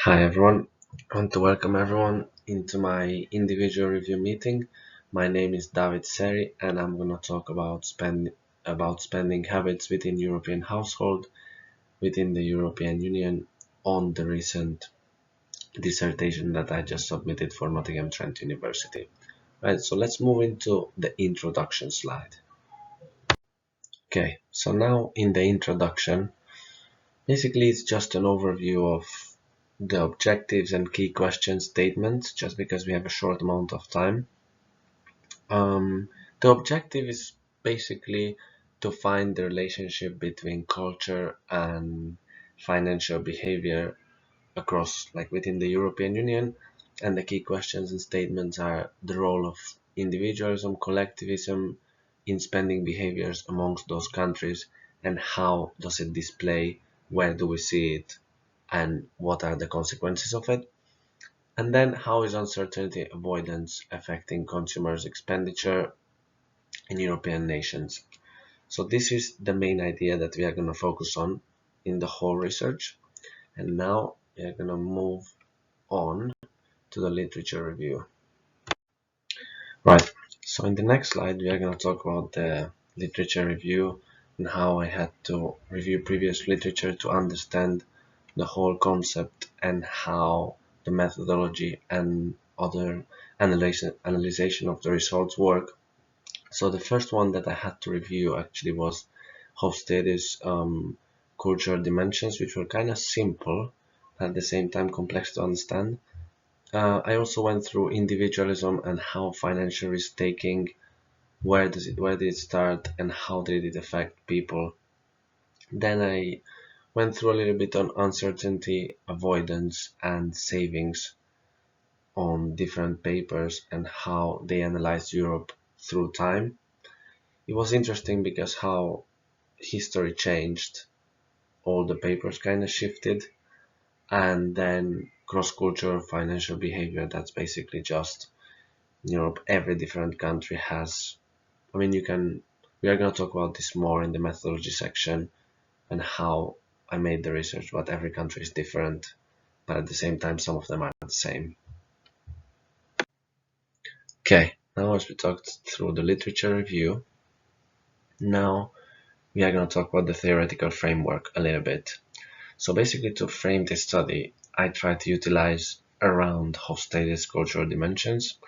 Hi everyone, I want to welcome everyone into my individual review meeting. My name is Szeri and I'm going to talk about spending habits within European household, within the European Union on the recent dissertation that I just submitted for Nottingham Trent University. Right, so let's move into the introduction slide. Okay, so now in the introduction, basically it's just an overview of the objectives and key question statements, just because we have a short amount of time. The objective is basically to find the relationship between culture and financial behavior across, like, within the European Union, and the key questions and statements are the role of individualism, collectivism in spending behaviors amongst those countries, and how does it display, where do we see it, and what are the consequences of it. And then, how is uncertainty avoidance affecting consumers' expenditure in European nations? So this is the main idea that we are going to focus on in the whole research. And now we are going to move on to the literature review. Right, so in the next slide we are going to talk about the literature review and how I had to review previous literature to understand the whole concept and how the methodology and other analysis of the results work. So the first one that I had to review actually was Hofstede's cultural dimensions, which were kind of simple, but at the same time complex to understand. I also went through individualism and how financial risk taking, where did it start and how did it affect people. Then I went through a little bit on uncertainty avoidance and savings on different papers and how they analyzed Europe through time. It was interesting because how history changed, all the papers kind of shifted, and then cross-cultural financial behavior, that's basically just Europe. Every different country has, we are going to talk about this more in the methodology section and how I made the research, but every country is different, but at the same time some of them are the same. Okay, now as we talked through the literature review, now we are going to talk about the theoretical framework a little bit. So basically, to frame this study, I tried to utilize around Hofstede's cultural dimensions.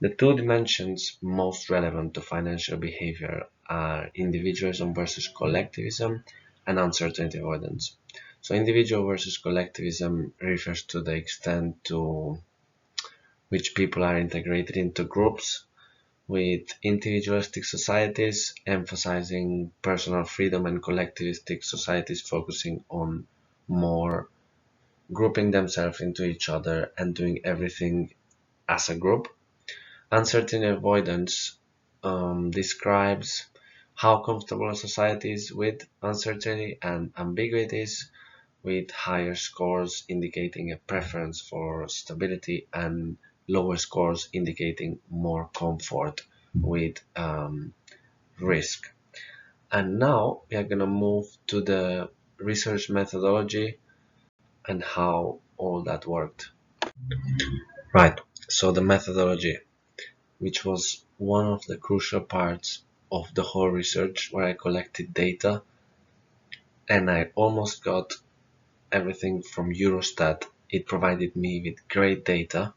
The two dimensions most relevant to financial behavior are individualism versus collectivism and uncertainty avoidance. So individual versus collectivism refers to the extent to which people are integrated into groups, with individualistic societies emphasizing personal freedom and collectivistic societies focusing on more grouping themselves into each other and doing everything as a group. Uncertainty avoidance describes how comfortable a society is with uncertainty and ambiguities, with higher scores indicating a preference for stability and lower scores indicating more comfort with risk. And now we are going to move to the research methodology and how all that worked. Right, so the methodology, which was one of the crucial parts of the whole research, where I collected data and I almost got everything from Eurostat. It provided me with great data,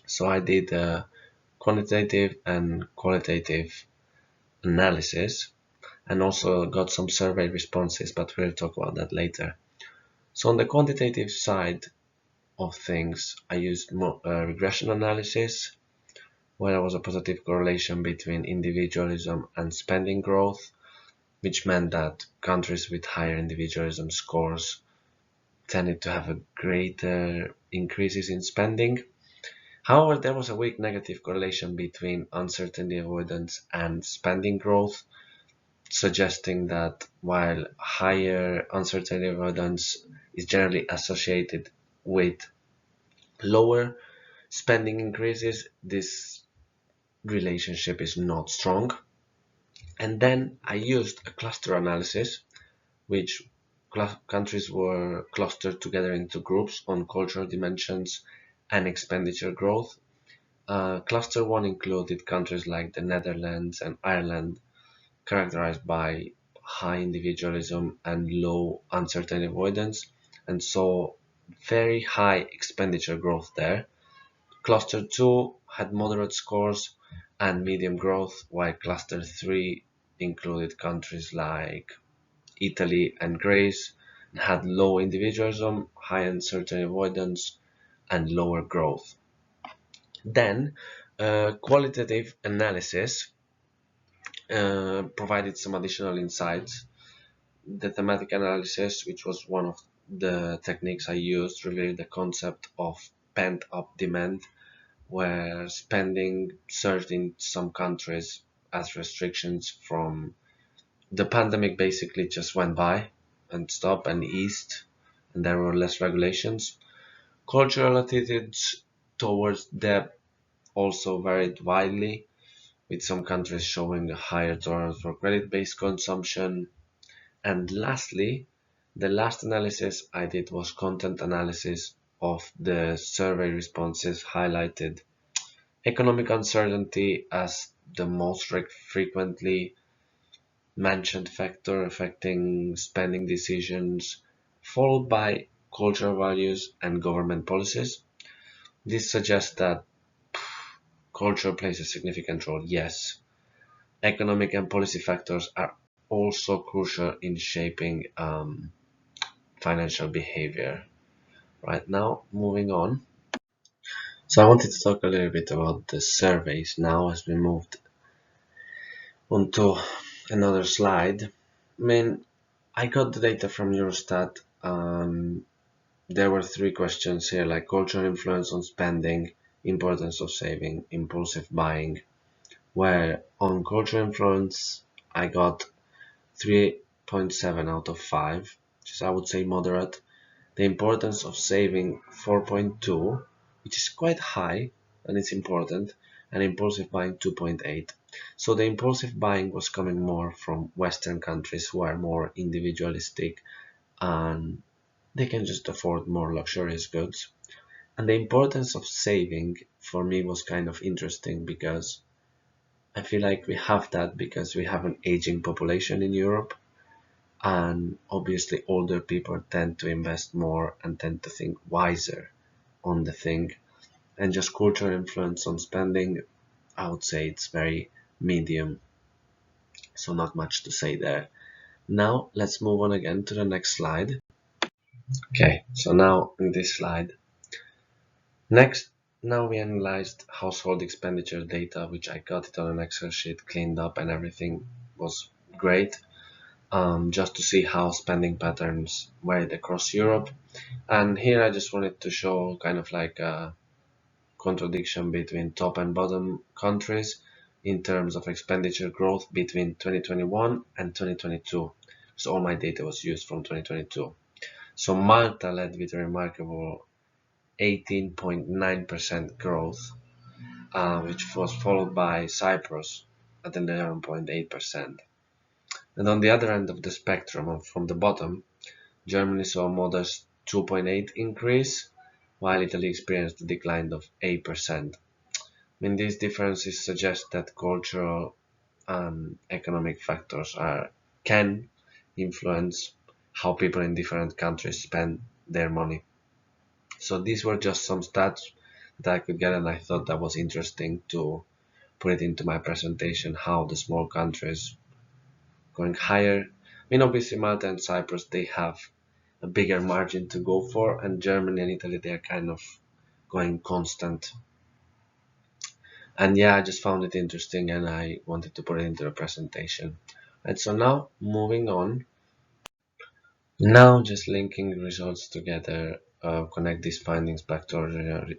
so I did a quantitative and qualitative analysis and also got some survey responses, but we'll talk about that later. So on the quantitative side of things, I used regression analysis, where there was a positive correlation between individualism and spending growth, which meant that countries with higher individualism scores tended to have a greater increases in spending. However, there was a weak negative correlation between uncertainty avoidance and spending growth, suggesting that while higher uncertainty avoidance is generally associated with lower spending increases, this relationship is not strong. And then I used a cluster analysis, which countries were clustered together into groups on cultural dimensions and expenditure growth. Cluster 1 included countries like the Netherlands and Ireland, characterized by high individualism and low uncertainty avoidance, and saw very high expenditure growth there. Cluster 2 had moderate scores and medium growth, while Cluster 3 included countries like Italy and Greece and had low individualism, high uncertainty avoidance, and lower growth. Then, qualitative analysis provided some additional insights. The thematic analysis, which was one of the techniques I used, revealed the concept of pent up demand, where spending surged in some countries as restrictions from the pandemic basically just went by and stopped and eased, and there were less regulations. Cultural attitudes towards debt also varied widely, with some countries showing a higher tolerance for credit-based consumption. And lastly, the last analysis I did was content analysis of the survey responses, highlighted economic uncertainty as the most frequently mentioned factor affecting spending decisions, followed by cultural values and government policies. This suggests that culture plays a significant role, yes. Economic and policy factors are also crucial in shaping financial behavior. Right now, moving on. So I wanted to talk a little bit about the surveys now as we moved onto another slide. I mean, I got the data from Eurostat. There were three questions here, like cultural influence on spending, importance of saving, impulsive buying, where on cultural influence I got 3.7 out of 5, which is I would say moderate. The importance of saving 4.2, which is quite high and it's important, and impulsive buying 2.8. So the impulsive buying was coming more from Western countries who are more individualistic and they can just afford more luxurious goods. And the importance of saving for me was kind of interesting because I feel like we have that because we have an aging population in Europe, and obviously older people tend to invest more and tend to think wiser on the thing. And just cultural influence on spending, I would say it's very medium, so not much to say there. Now let's move on again to the next slide. Okay, so now in this slide, next, now we analyzed household expenditure data, which I got it on an Excel sheet, cleaned up, and everything was great. Just to see how spending patterns varied across Europe. And here I just wanted to show kind of like a contradiction between top and bottom countries in terms of expenditure growth between 2021 and 2022. So all my data was used from 2022. So Malta led with a remarkable 18.9% growth, which was followed by Cyprus at 11.8%. And on the other end of the spectrum, from the bottom, Germany saw a modest 2.8 increase, while Italy experienced a decline of 8%. I mean, these differences suggest that cultural and economic factors can influence how people in different countries spend their money. So these were just some stats that I could get, and I thought that was interesting to put it into my presentation, how the small countries going higher. I mean, obviously Malta and Cyprus, they have a bigger margin to go for, and Germany and Italy, they are kind of going constant. And yeah, I just found it interesting and I wanted to put it into the presentation. And so now moving on, now just linking the results together, connect these findings back to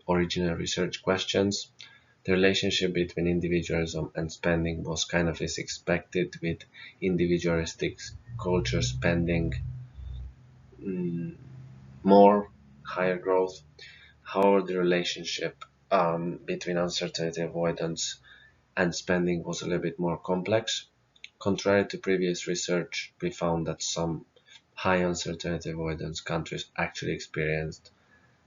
original research questions. The relationship between individualism and spending was kind of as expected, with individualistic culture spending more, higher growth. However, the relationship between uncertainty avoidance and spending was a little bit more complex. Contrary to previous research, we found that some high uncertainty avoidance countries actually experienced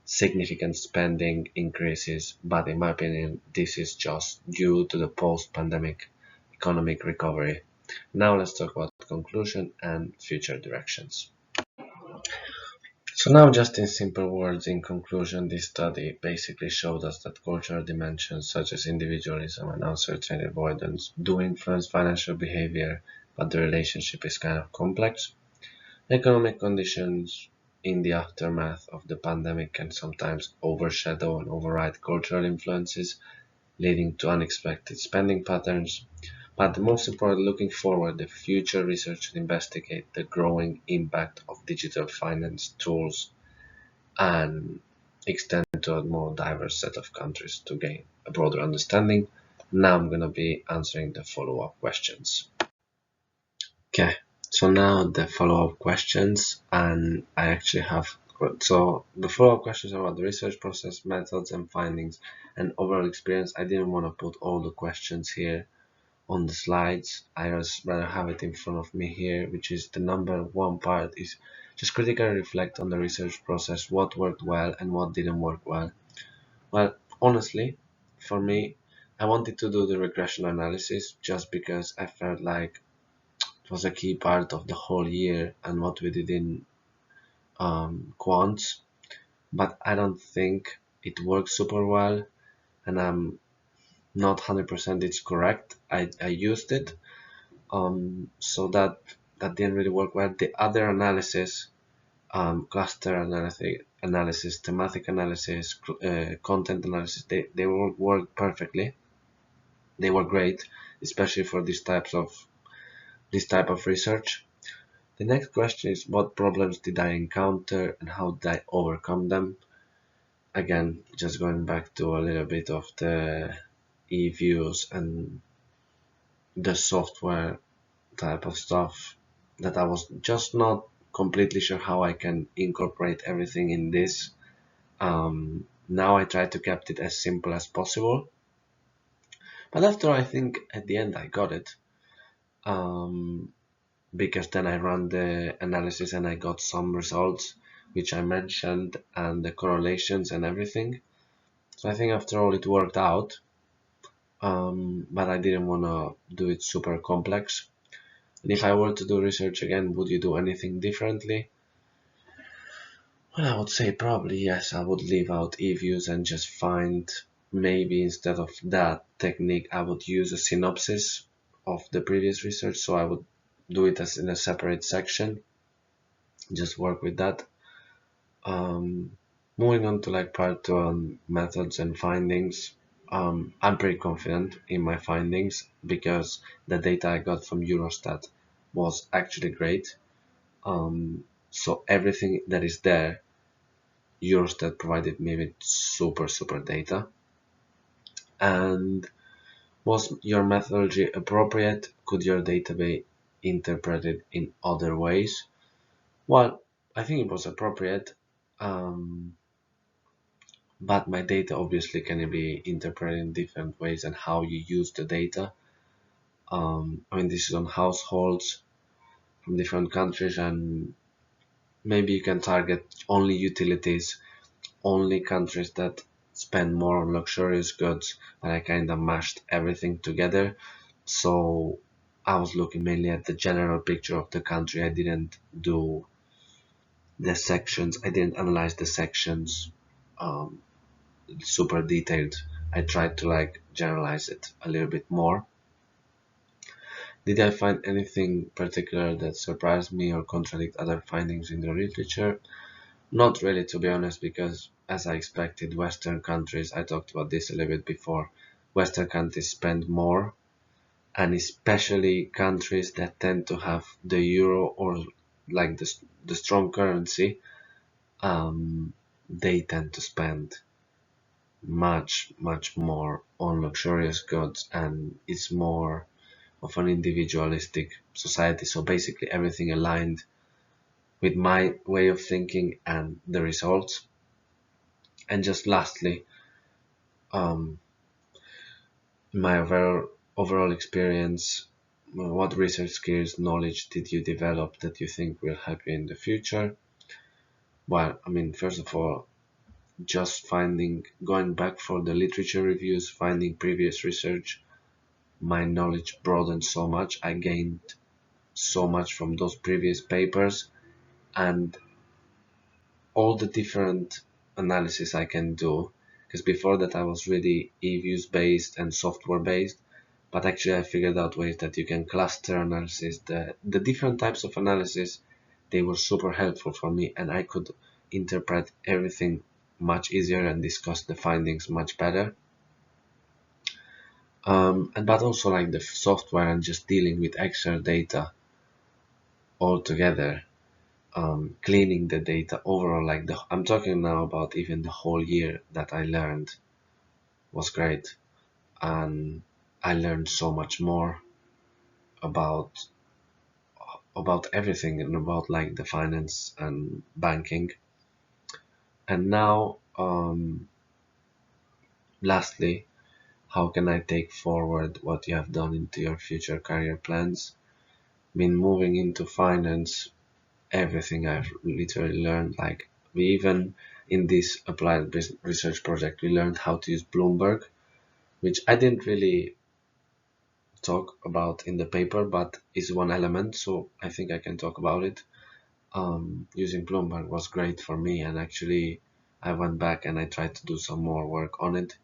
significant spending increases, but in my opinion, this is just due to the post-pandemic economic recovery. Now let's talk about conclusion and future directions. So now just in simple words, in conclusion, this study basically showed us that cultural dimensions such as individualism and uncertainty avoidance do influence financial behavior, but the relationship is kind of complex. Economic conditions in the aftermath of the pandemic can sometimes overshadow and override cultural influences, leading to unexpected spending patterns. But the most important, looking forward, the future research should investigate the growing impact of digital finance tools and extend to a more diverse set of countries to gain a broader understanding. Now I'm going to be answering the follow-up questions. Okay, so now the follow-up questions, and I actually have, so the follow-up questions are about the research process, methods and findings, and overall experience. I didn't want to put all the questions here on the slides. I just rather have it in front of me here, which is the number one part is just critically reflect on the research process, what worked well and what didn't work well. Well, honestly, for me, I wanted to do the regression analysis just because I felt like it was a key part of the whole year and what we did in quants, but I don't think it works super well, and I'm not 100% it's correct. I used it, so that didn't really work well. The other analysis, cluster analysis, thematic analysis, content analysis, they work perfectly. They were great, especially for this type of research. The next question is, what problems did I encounter and how did I overcome them? Again, just going back to a little bit of the e-views and the software type of stuff that I was just not completely sure how I can incorporate everything in this. Now I try to keep it as simple as possible, but after I think at the end I got it, because then I ran the analysis and I got some results which I mentioned and the correlations and everything. So I think after all it worked out, but I didn't want to do it super complex. And if I were to do research again, would you do anything differently? Well, I would say probably yes. I would leave out e-views and just find, maybe instead of that technique, I would use a synopsis of the previous research. So I would do it as in a separate section, just work with that. Moving on to like part two on methods and findings. I'm pretty confident in my findings because the data I got from Eurostat was actually great. So everything that is there, Eurostat provided me with super data. And was your methodology appropriate? Could your data be interpreted in other ways? Well, I think it was appropriate, but my data obviously can be interpreted in different ways and how you use the data. I mean, this is on households from different countries, and maybe you can target only utilities, only countries that spend more on luxurious goods, but I kind of mashed everything together. So I was looking mainly at the general picture of the country. I didn't do the sections, I didn't analyze the sections um, super detailed. I tried to like generalize it a little bit more. Did I find anything particular that surprised me or contradict other findings in the literature? Not really, to be honest, because as I expected, Western countries, I talked about this a little bit before, Western countries spend more, and especially countries that tend to have the euro or like the strong currency, they tend to spend much more on luxurious goods, and it's more of an individualistic society. So basically everything aligned with my way of thinking and the results. And just lastly, my overall experience, what research skills, knowledge did you develop that you think will help you in the future? Well, I mean, first of all, just going back for the literature reviews, finding previous research, my knowledge broadened so much. I gained so much from those previous papers, and all the different analysis I can do. Because before that I was really e-views based and software based, but actually I figured out ways that you can cluster analysis, the different types of analysis. They were super helpful for me, and I could interpret everything much easier and discuss the findings much better. And but also like the software and just dealing with Excel data altogether, cleaning the data overall, like I'm talking now about even the whole year that I learned was great, and I learned so much more about everything and about like the finance and banking. And now, lastly, how can I take forward what you have done into your future career plans? I mean, moving into finance, everything I've literally learned, like we even in this applied research project, we learned how to use Bloomberg, which I didn't really talk about in the paper, but is one element, so I think I can talk about it. Using Bloomberg was great for me, and actually I went back and I tried to do some more work on it.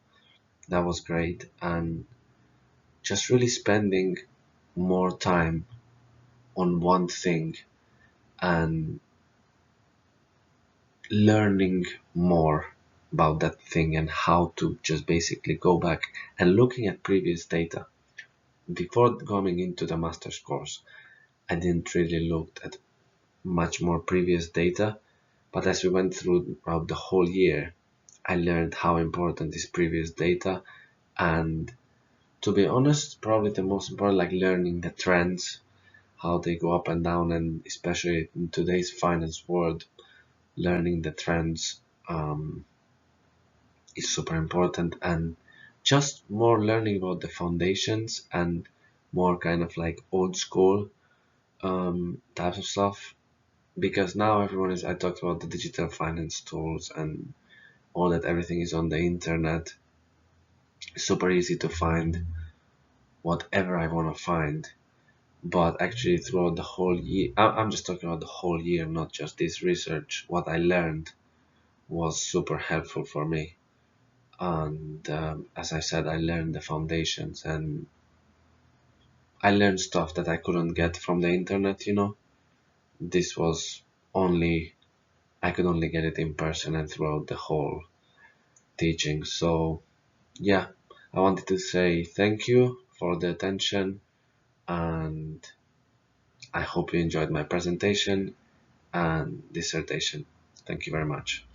That was great, and just really spending more time on one thing and learning more about that thing and how to just basically go back and looking at previous data. Before going into the master's course, I didn't really look at much more previous data, but as we went throughout the whole year, I learned how important is previous data, and to be honest, probably the most important, like learning the trends, how they go up and down, and especially in today's finance world, learning the trends is super important, and just more learning about the foundations and more kind of like old school types of stuff, because now everyone is, I talked about the digital finance tools and all that, everything is on the internet. It's super easy to find whatever I want to find, but actually throughout the whole year, I'm just talking about the whole year, not just this research, what I learned was super helpful for me. And as I said, I learned the foundations, and I learned stuff that I couldn't get from the internet. This was only, I could only get it in person and throughout the whole teaching. So yeah, I wanted to say thank you for the attention, and I hope you enjoyed my presentation and dissertation. Thank you very much.